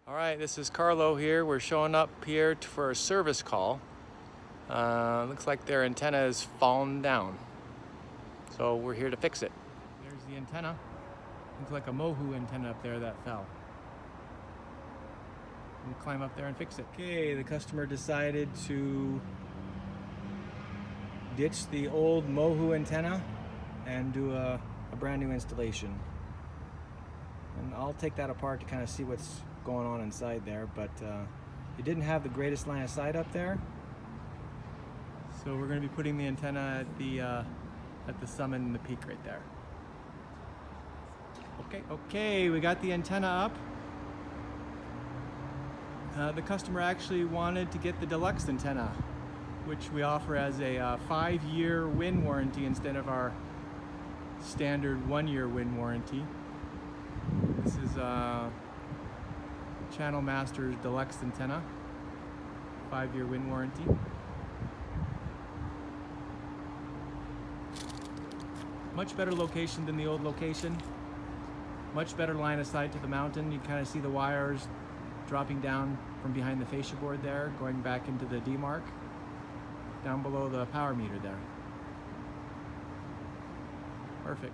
All right, this is Carlo here. We're showing up here for a service call. Looks like their antenna has fallen down. So we're here to fix it. There's the antenna. Looks like a Mohu antenna up there that fell. We'll climb up there and fix it. Okay, the customer decided to ditch the old Mohu antenna and do a brand new installation. And I'll take that apart to kind of see what's going on inside there, but it didn't have the greatest line of sight up there. So we're going to be putting the antenna at the summit and the peak right there. Okay, we got the antenna up. The customer actually wanted to get the Deluxe antenna, which we offer as a 5-year wind warranty instead of our standard 1-year wind warranty. This is Channel Master's Deluxe antenna, 5-year wind warranty. Much better location than the old location. Much better line of sight to the mountain. You kind of see the wires dropping down from behind the fascia board there, going back into the D-mark, down below the power meter there. Perfect.